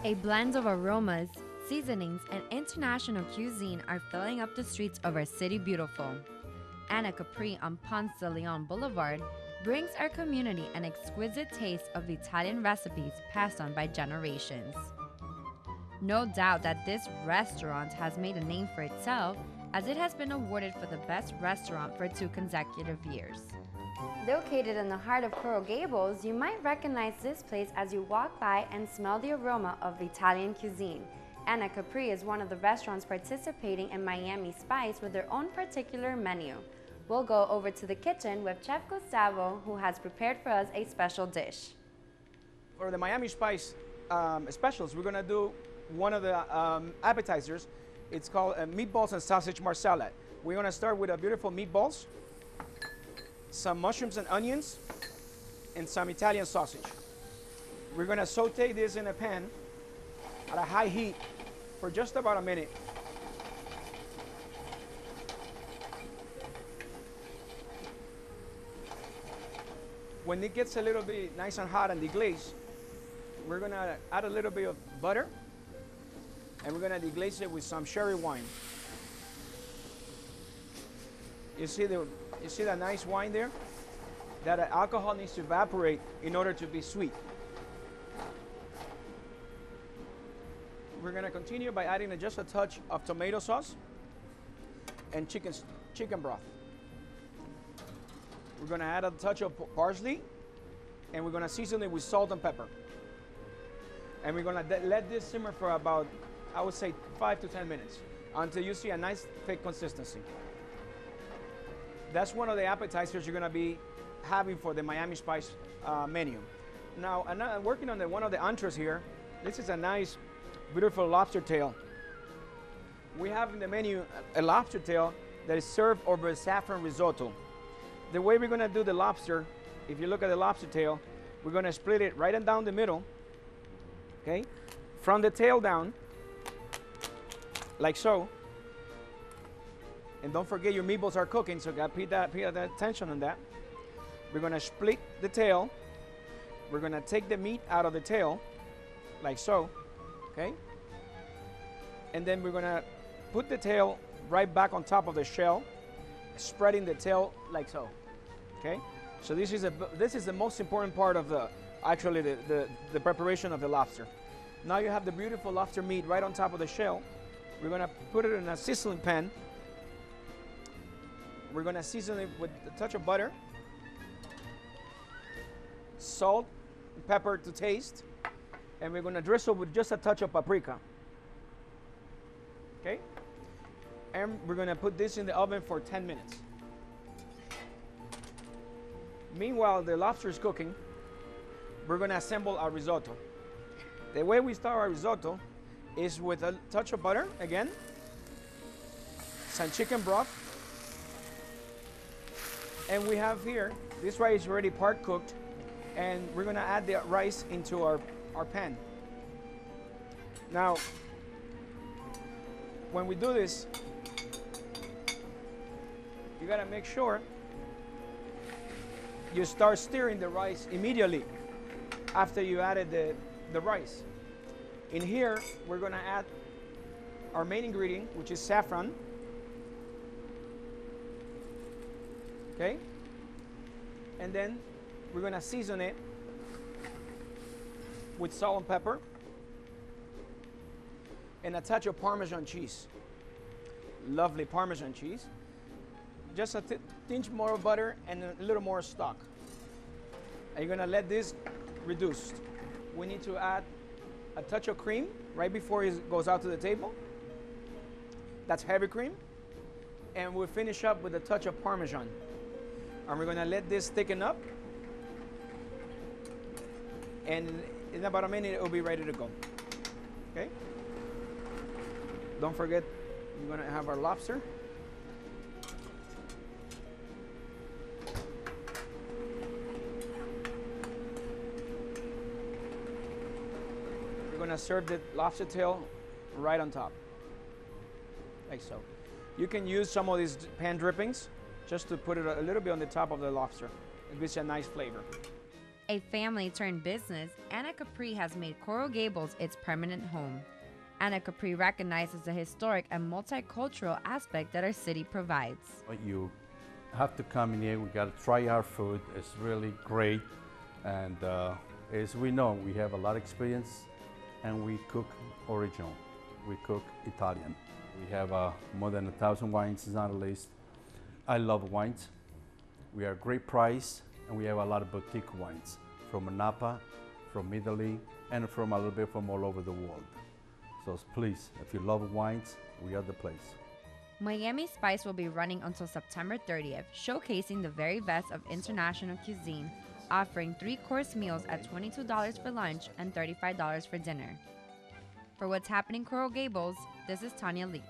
A blend of aromas, seasonings, and international cuisine are filling up the streets of our city beautiful. Anacapri on Ponce de Leon Boulevard brings our community an exquisite taste of Italian recipes passed on by generations. No doubt that this restaurant has made a name for itself as it has been awarded for the best restaurant for 2 consecutive years. Located in the heart of Coral Gables, you might recognize this place as you walk by and smell the aroma of Italian cuisine. Anacapri is one of the restaurants participating in Miami Spice with their own particular menu. We'll go over to the kitchen with Chef Gustavo, who has prepared for us a special dish. For the Miami Spice specials, we're gonna do one of the appetizers. It's called meatballs and sausage marsala. We're gonna start with a beautiful meatballs, some mushrooms and onions, and some Italian sausage. We're gonna saute this in a pan at a high heat for just about a minute. When it gets a little bit nice and hot and deglaze, we're gonna add a little bit of butter, and we're gonna deglaze it with some sherry wine. You see that nice wine there? That alcohol needs to evaporate in order to be sweet. We're gonna continue by adding just a touch of tomato sauce and chicken broth. We're gonna add a touch of parsley, and we're gonna season it with salt and pepper. And we're gonna let this simmer for about, I would say, 5 to 10 minutes until you see a nice thick consistency. That's one of the appetizers you're gonna be having for the Miami Spice menu. Now, I'm working on one of the entrees here. This is a nice, beautiful lobster tail. We have in the menu a lobster tail that is served over a saffron risotto. The way we're gonna do the lobster, if you look at the lobster tail, we're gonna split it right down the middle, okay? From the tail down, like so. And don't forget your meatballs are cooking, so pay attention on that. We're gonna split the tail. We're gonna take the meat out of the tail, like so, okay? And then we're gonna put the tail right back on top of the shell, spreading the tail like so, okay? So this is the most important part of the preparation of the lobster. Now you have the beautiful lobster meat right on top of the shell. We're gonna put it in a sizzling pan. We're gonna season it with a touch of butter, salt, pepper to taste, and we're gonna drizzle with just a touch of paprika. Okay? And we're gonna put this in the oven for 10 minutes. Meanwhile, the lobster is cooking. We're gonna assemble our risotto. The way we start our risotto is with a touch of butter again, some chicken broth, and we have here, this rice is already part cooked, and we're gonna add the rice into our pan. Now, when we do this, you gotta make sure you start stirring the rice immediately after you added the rice. In here, we're gonna add our main ingredient, which is saffron. Okay? And then we're gonna season it with salt and pepper and a touch of Parmesan cheese. Lovely Parmesan cheese. Just a tinge more of butter and a little more stock. And you're gonna let this reduce. We need to add a touch of cream right before it goes out to the table. That's heavy cream. And we'll finish up with a touch of Parmesan. And we're gonna let this thicken up. And in about a minute, it'll be ready to go. Okay? Don't forget, we're gonna have our lobster. We're gonna serve the lobster tail right on top, like so. You can use some of these pan drippings just to put it a little bit on the top of the lobster. It gives you a nice flavor. A family turned business, Anacapri has made Coral Gables its permanent home. Anacapri recognizes the historic and multicultural aspect that our city provides. You have to come in here. We got to try our food. It's really great. And as we know, we have a lot of experience and we cook original. We cook Italian. We have more than 1,000 wines on the list. I love wines. We are great price and we have a lot of boutique wines from Napa, from Italy, and from a little bit from all over the world. So please, if you love wines, we are the place. Miami Spice will be running until September 30th, showcasing the very best of international cuisine, offering 3-course meals at $22 for lunch and $35 for dinner. For What's Happening Coral Gables, this is Tanya Leeds.